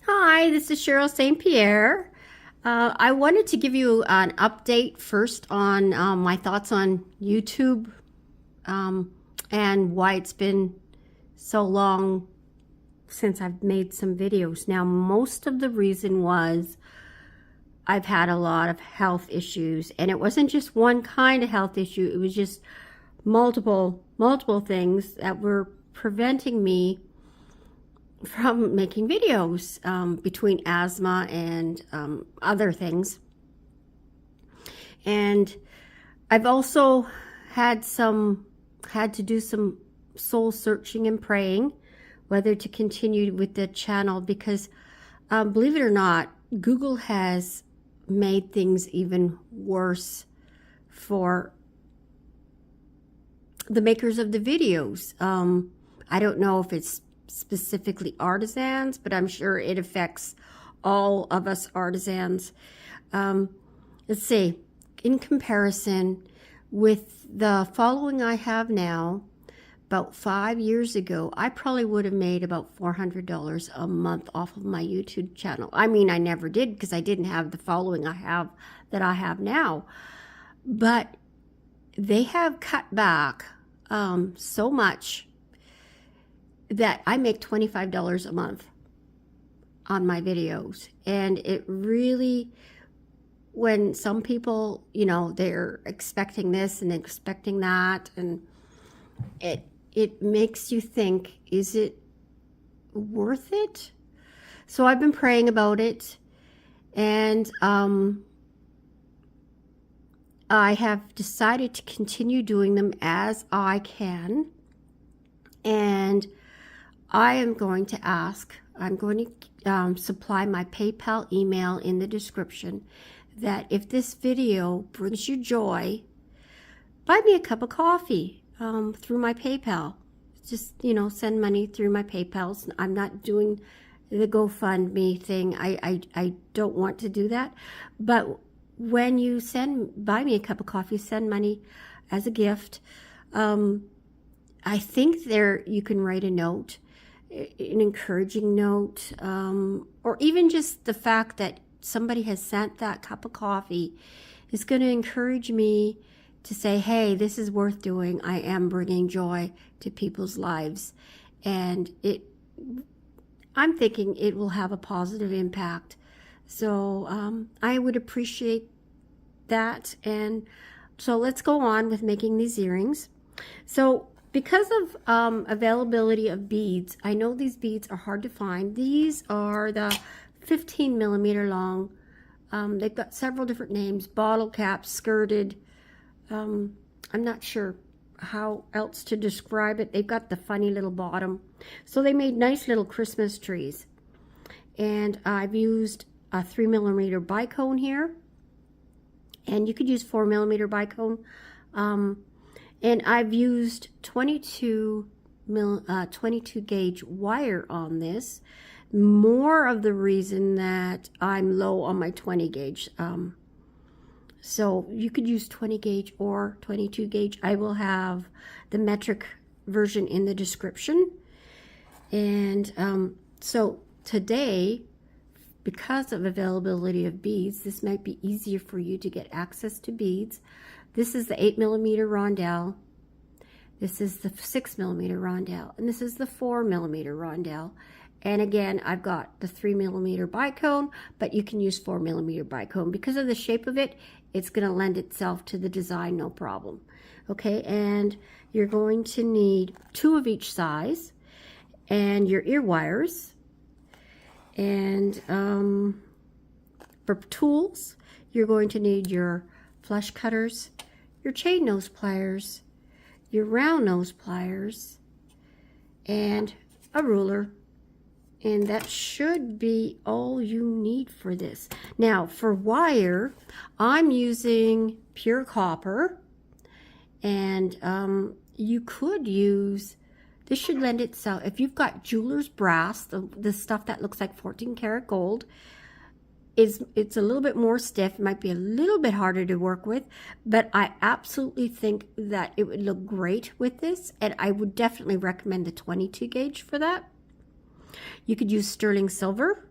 Hi, this is Cheryl St.Pierre. I wanted to give you an update first on my thoughts on YouTube and why it's been so long since I've made some videos. Now, most of the reason was I've had a lot of health issues, and it wasn't just one kind of health issue. It was just multiple things that were preventing me from making videos, between asthma and other things. And I've also had to do some soul searching and praying whether to continue with the channel, because believe it or not, Google has made things even worse for the makers of the videos. I don't know if it's specifically artisans, but I'm sure it affects all of us artisans. Let's see, in comparison with the following I have now, about 5 years ago, I probably would have made about $400 a month off of my YouTube channel. I mean, I never did because I didn't have the following I have now. But they have cut back so much that I make $25 a month on my videos. And it really, when some people, they're expecting this and expecting that, and it makes you think, is it worth it? So I've been praying about it, and I have decided to continue doing them as I can. And I am going to I'm going to supply my PayPal email in the description, that if this video brings you joy, buy me a cup of coffee through my PayPal. Just, send money through my PayPal. I'm not doing the GoFundMe thing. I don't want to do that. But when you buy me a cup of coffee, send money as a gift. I think you can write a note, an encouraging note, or even just the fact that somebody has sent that cup of coffee is going to encourage me to say, hey, this is worth doing. I am bringing joy to people's lives. And I'm thinking it will have a positive impact. So I would appreciate that. And so let's go on with making these earrings. So because of availability of beads, I know these beads are hard to find. These are the 15 millimeter long. They've got several different names: bottle cap, skirted. I'm not sure how else to describe it. They've got the funny little bottom. So they made nice little Christmas trees. And I've used a 3 millimeter bicone here. And you could use 4 millimeter bicone. And I've used 22 gauge wire on this. More of the reason that I'm low on my 20 gauge. So you could use 20 gauge or 22 gauge. I will have the metric version in the description. And so today, because of availability of beads, this might be easier for you to get access to beads. This is the 8 millimeter rondelle. This is the 6 millimeter rondelle. And this is the 4 millimeter rondelle. And again, I've got the 3 millimeter bicone, but you can use 4 millimeter bicone. Because of the shape of it, it's going to lend itself to the design, no problem. Okay, and you're going to need 2 of each size, and your ear wires. And for tools, you're going to need your flush cutters, your chain nose pliers, your round nose pliers, and a ruler. And that should be all you need for this. Now, for wire, I'm using pure copper. And you could use, this should lend itself, if you've got jeweler's brass, the stuff that looks like 14 karat gold, it's a little bit more stiff. It might be a little bit harder to work with, but I absolutely think that it would look great with this. And I would definitely recommend the 22 gauge for that. You could use sterling silver.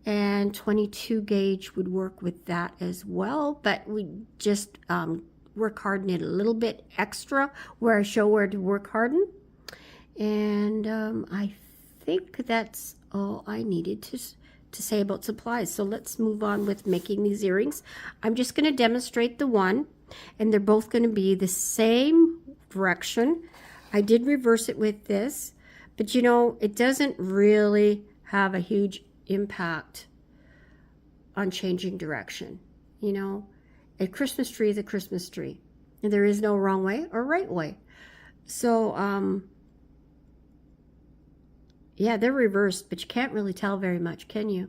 and 22 gauge would work with that as well, but we just work harden it a little bit extra where I show where to work harden. And I think that's all I needed to say about supplies. So let's move on with making these earrings. I'm just going to demonstrate the one, and they're both going to be the same direction. I did reverse it with this, but you know, it doesn't really have a huge impact on changing direction. You know, a Christmas tree is a Christmas tree, and there is no wrong way or right way. So yeah, they're reversed, but you can't really tell very much, can you?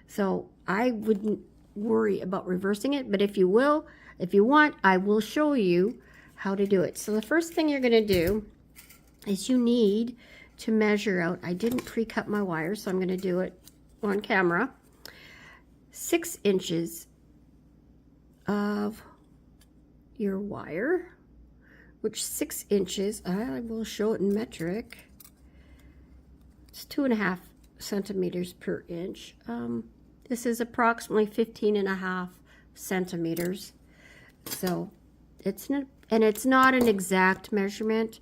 So I wouldn't worry about reversing it, but if you want, I will show you how to do it. So the first thing you're going to do is you need to measure out. I didn't pre-cut my wires, so I'm going to do it on camera. 6 inches of your wire, which 6 inches, I will show it in metric. It's 2.5 centimeters per inch. This is approximately 15.5 centimeters. So it's not an exact measurement.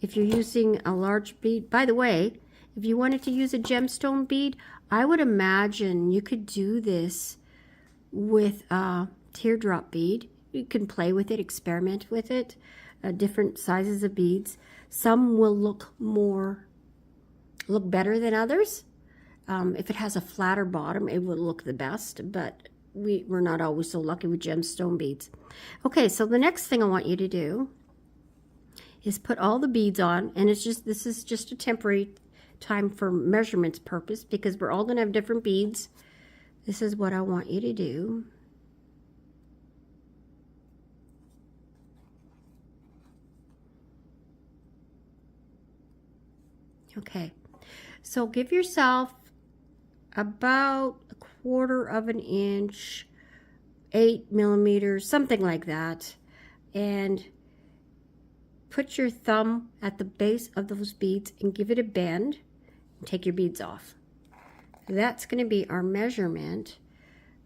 If you're using a large bead, by the way, if you wanted to use a gemstone bead, I would imagine you could do this with a teardrop bead. You can play with it, experiment with it, different sizes of beads. Some will look better than others. If it has a flatter bottom, it will look the best, but we're not always so lucky with gemstone beads. Okay, so the next thing I want you to do is put all the beads on, and this is just a temporary time for measurements purpose, because we're all going to have different beads. This is what I want you to do. Okay, so give yourself about 1/4 inch, 8 millimeters, something like that, and put your thumb at the base of those beads and give it a bend and take your beads off. That's going to be our measurement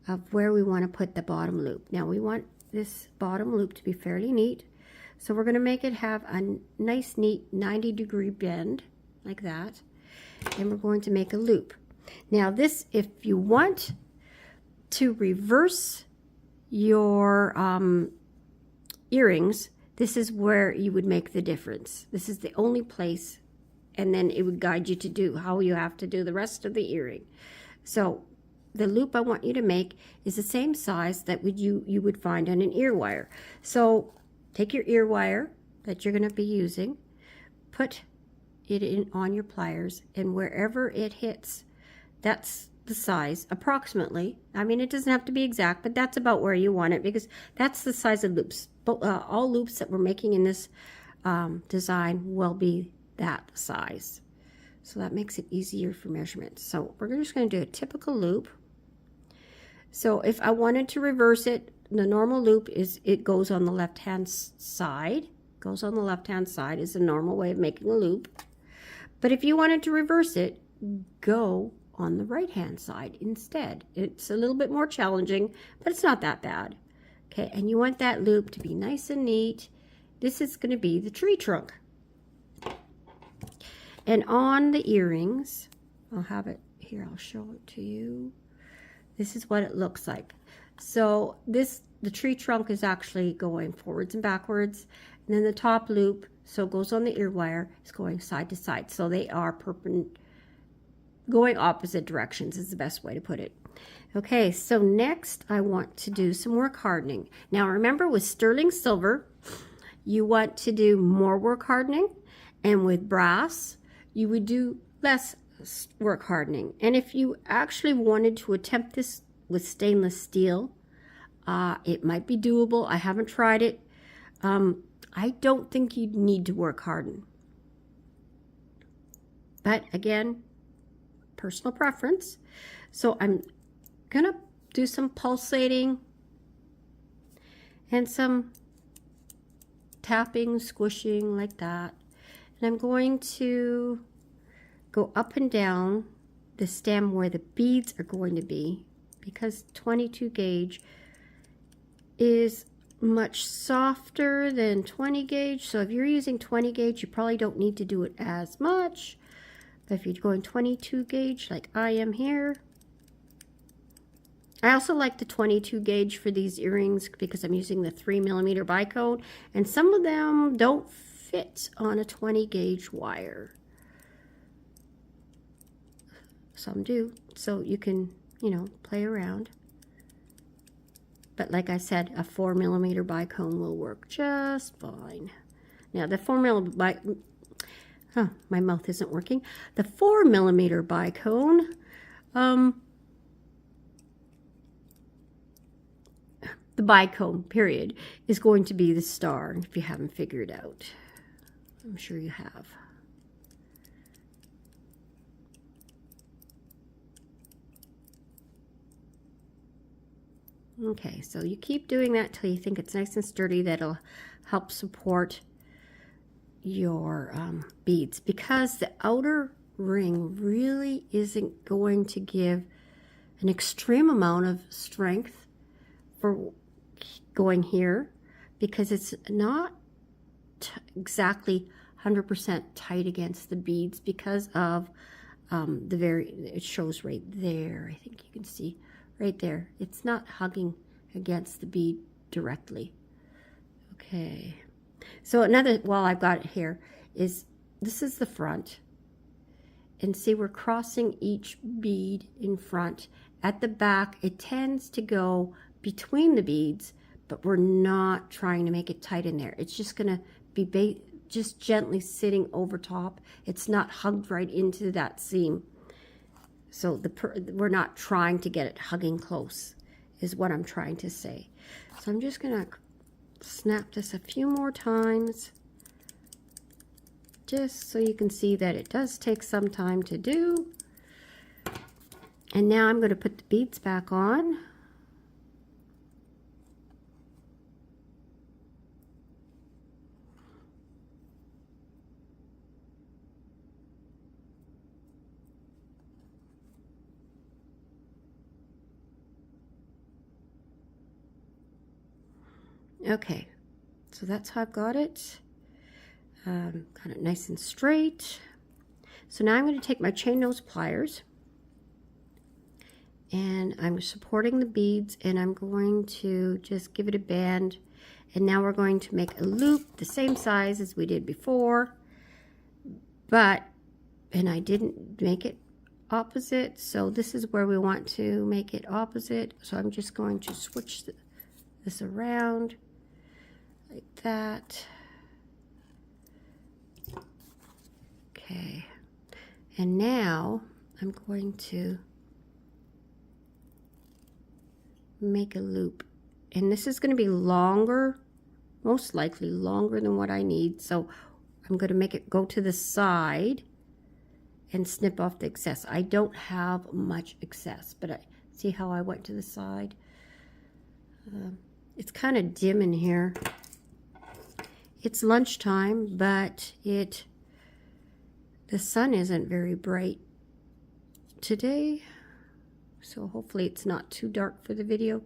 of where we want to put the bottom loop. Now we want this bottom loop to be fairly neat, so we're going to make it have a nice neat 90-degree bend like that, and we're going to make a loop. Now this, if you want to reverse your earrings, this is where you would make the difference. This is the only place, and then it would guide you to do how you have to do the rest of the earring. So the loop I want you to make is the same size that you would find on an ear wire. So take your ear wire that you're going to be using, put it in on your pliers, and wherever it hits, that's the size approximately. I mean, it doesn't have to be exact, but that's about where you want it, because that's the size of loops. But all loops that we're making in this design will be that size, so that makes it easier for measurement. So we're just going to do a typical loop. So if I wanted to reverse it, the normal loop is it goes on the left hand side. Goes on the left hand side is the normal way of making a loop. But if you wanted to reverse it, go on the right hand side instead. It's a little bit more challenging, but it's not that bad. Okay, and you want that loop to be nice and neat. This is going to be the tree trunk. And on the earrings, I'll have it here, I'll show it to you. This is what it looks like. So the tree trunk is actually going forwards and backwards, and then the top loop, so it goes on the ear wire, is going side to side. So they are going opposite directions is the best way to put it. Okay, so next I want to do some work hardening. Now remember, with sterling silver, you want to do more work hardening, and with brass, you would do less work hardening. And if you actually wanted to attempt this with stainless steel, it might be doable. I haven't tried it. I don't think you'd need to work harden. But again, personal preference. So I'm gonna do some pulsating and some tapping, squishing like that. And I'm going to go up and down the stem where the beads are going to be, because 22 gauge is much softer than 20 gauge. So if you're using 20 gauge, you probably don't need to do it as much. But if you're going 22 gauge like I am here, I also like the 22 gauge for these earrings because I'm using the 3mm bicone, and some of them don't fit on a 20 gauge wire. Some do, so you can, you know, play around. But like I said, a 4mm bicone will work just fine. Now the 4mm my mouth isn't working. The 4mm bicone, the bicone period is going to be the star, if you haven't figured out. I'm sure you have. Okay, so you keep doing that till you think it's nice and sturdy. That'll help support your beads, because the outer ring really isn't going to give an extreme amount of strength for going here, because it's not exactly 100% tight against the beads because of it shows right there. I think you can see right there. It's not hugging against the bead directly. Okay. So another, while I've got it here, is this is the front. And see, we're crossing each bead in front. At the back, it tends to go between the beads, but we're not trying to make it tight in there. It's just going to be just gently sitting over top. It's not hugged right into that seam. So we're not trying to get it hugging close, is what I'm trying to say. So I'm just going to snap this a few more times, just so you can see that it does take some time to do. And now I'm going to put the beads back on. Okay, so that's how I've got it. Got it nice and straight. So now I'm going to take my chain nose pliers, and I'm supporting the beads, and I'm going to just give it a bend. And now we're going to make a loop the same size as we did before, and I didn't make it opposite, so this is where we want to make it opposite. So I'm just going to switch this around like that. Okay, and now I'm going to make a loop, and this is going to be longer, most likely longer than what I need, so I'm going to make it go to the side and snip off the excess. I don't have much excess, but I see how I went to the side. It's kind of dim in here. It's lunchtime, but the sun isn't very bright today, so hopefully it's not too dark for the video.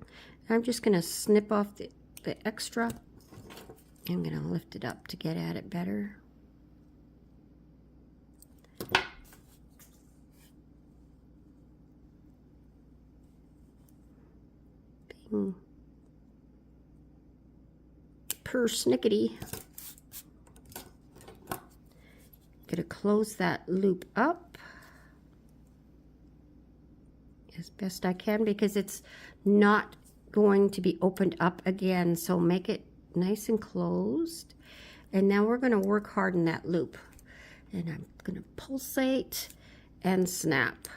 I'm just going to snip off the extra. I'm going to lift it up to get at it better. Bing. Persnickety. Gonna close that loop up as best I can, because it's not going to be opened up again, so make it nice and closed. And now we're going to work hard in that loop, and I'm going to pulsate and snap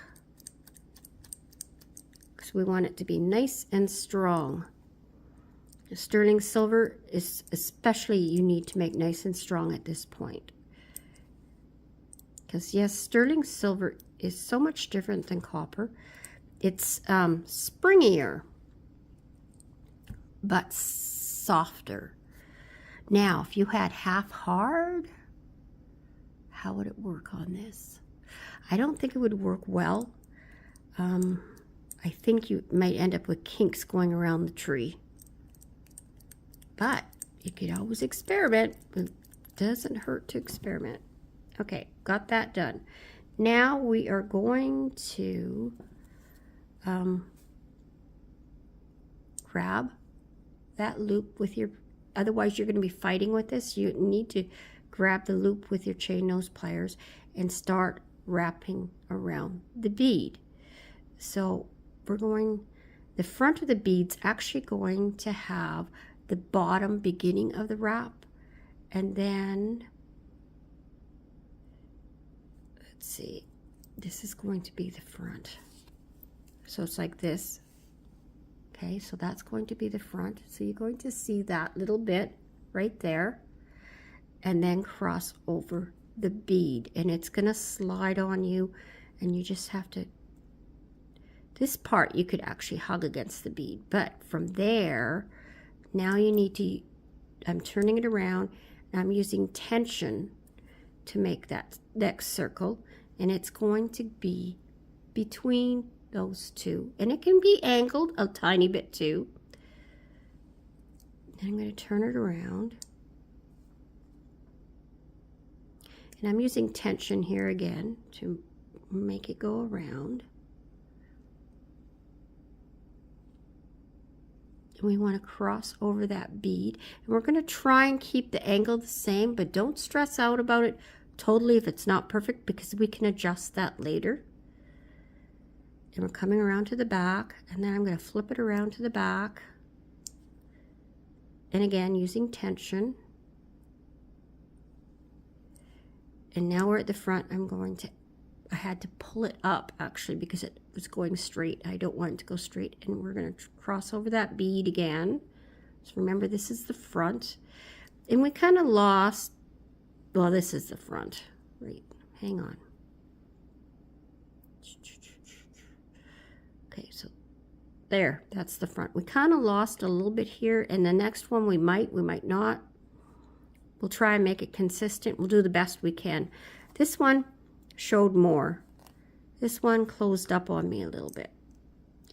because we want it to be nice and strong. Sterling silver is especially, you need to make nice and strong at this point, because yes, sterling silver is so much different than copper. It's springier but softer. Now if you had half hard, how would it work on this? I don't think it would work well, I think you might end up with kinks going around the tree. But you could always experiment. It doesn't hurt to experiment. Okay, got that done. Now we are going to grab that loop with your, otherwise you're going to be fighting with this. You need to grab the loop with your chain nose pliers and start wrapping around the bead. So we're going, the front of the bead's actually going to have the bottom beginning of the wrap, and then let's see, this is going to be the front. So it's like this. Okay, so that's going to be the front. So you're going to see that little bit right there, and then cross over the bead, and it's going to slide on you, and you just have to, this part you could actually hug against the bead, but from there, now you need to, I'm turning it around, and I'm using tension to make that next circle, and it's going to be between those two, and it can be angled a tiny bit too. And I'm going to turn it around, and I'm using tension here again to make it go around. And we want to cross over that bead, and we're going to try and keep the angle the same, but don't stress out about it totally if it's not perfect, because we can adjust that later. And we're coming around to the back, and then I'm going to flip it around to the back, and again using tension. And now we're at the front. I'm going to, I had to pull it up actually because it was going straight. I don't want it to go straight, and we're going to cross over that bead again. So remember, this is the front, and we kind of lost, well, this is the front, right? Hang on. Okay, so there, that's the front. We kind of lost a little bit here, and the next one we might not. We'll try and make it consistent. We'll do the best we can. This one showed more. This one closed up on me a little bit.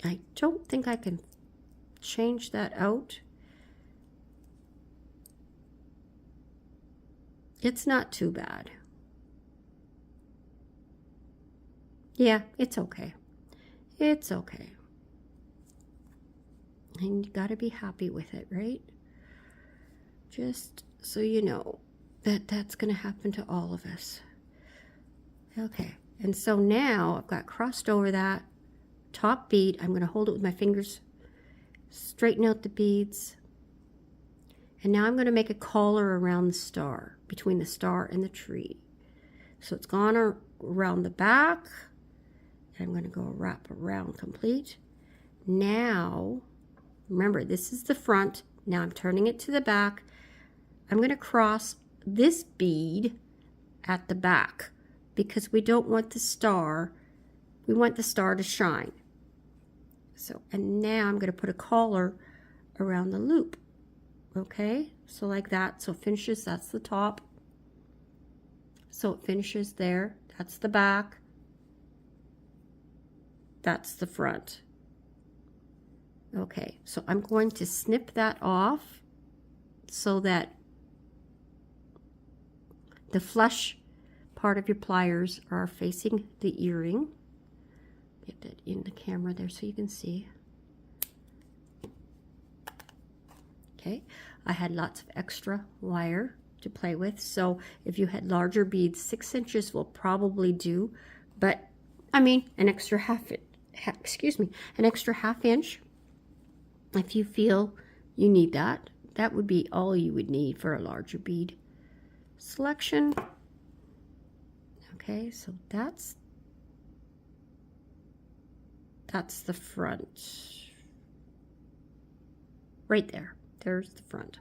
I don't think I can change that out. It's not too bad. Yeah, it's okay. It's okay. And you gotta be happy with it, right? Just so you know that that's gonna happen to all of us. Okay, and so now I've got crossed over that top bead. I'm gonna hold it with my fingers, straighten out the beads, and now I'm gonna make a collar around the star, between the star and the tree. So it's gone around the back, and I'm gonna go wrap around complete. Now, remember, this is the front. Now I'm turning it to the back. I'm gonna cross this bead at the back because we don't want the star, we want the star to shine. So, and now I'm gonna put a collar around the loop. Okay, so like that, so it finishes, that's the top. So it finishes there, that's the back, that's the front. Okay, so I'm going to snip that off so that the flush part of your pliers are facing the earring. Get that in the camera there so you can see. Okay, I had lots of extra wire to play with, so if you had larger beads, 6 inches will probably do, but I mean an extra an extra half inch if you feel you need that. That would be all you would need for a larger bead selection. Okay, so that's the front right there. There's the front.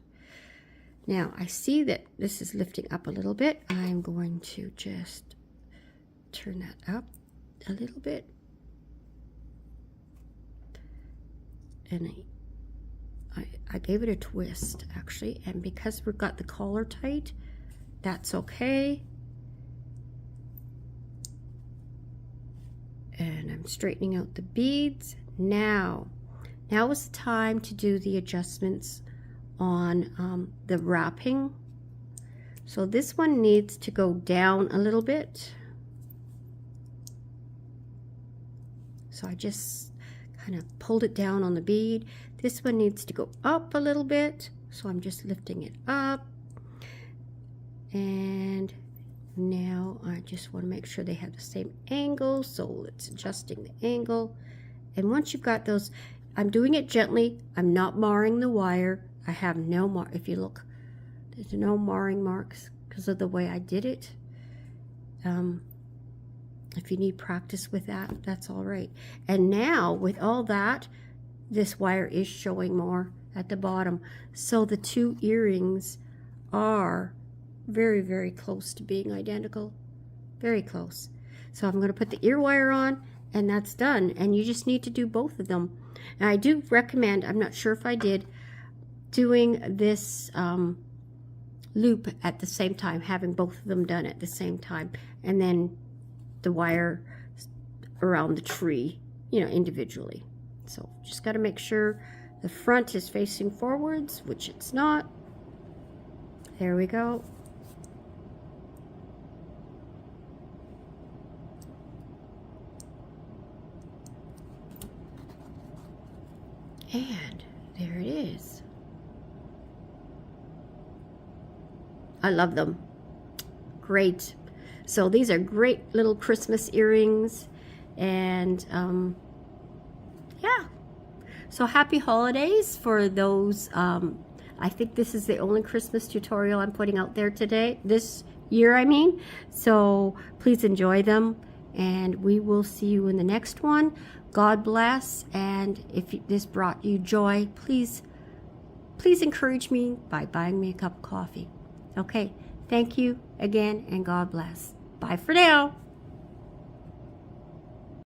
Now I see that this is lifting up a little bit. I'm going to just turn that up a little bit, and I gave it a twist actually, and because we've got the collar tight, that's okay. And I'm I'm straightening out the beads. Now is the time to do the adjustments on the wrapping. So this one needs to go down a little bit. So I just kind of pulled it down on the bead. This one needs to go up a little bit. So I'm just lifting it up. And now I just want to make sure they have the same angle. So it's adjusting the angle. And once you've got those, I'm doing it gently. I'm not marring the wire. I have no if you look, there's no marring marks because of the way I did it. If you need practice with that, that's all right. And now with all that, this wire is showing more at the bottom. So the two earrings are very, very close to being identical. Very close. So I'm going to put the ear wire on, and that's done. And you just need to do both of them. And I do recommend, I'm not sure if I did, doing this loop at the same time, having both of them done at the same time, and then the wire around the tree, you know, individually. So just got to make sure the front is facing forwards, which it's not. There we go. And there it is. I love them. Great. So these are great little Christmas earrings. And yeah. So happy holidays for those. I think this is the only Christmas tutorial I'm putting out there today. This year, I mean. So please enjoy them. And we will see you in the next one. God bless. And if this brought you joy, please encourage me by buying me a cup of coffee. Okay, thank you again, and God bless. Bye for now.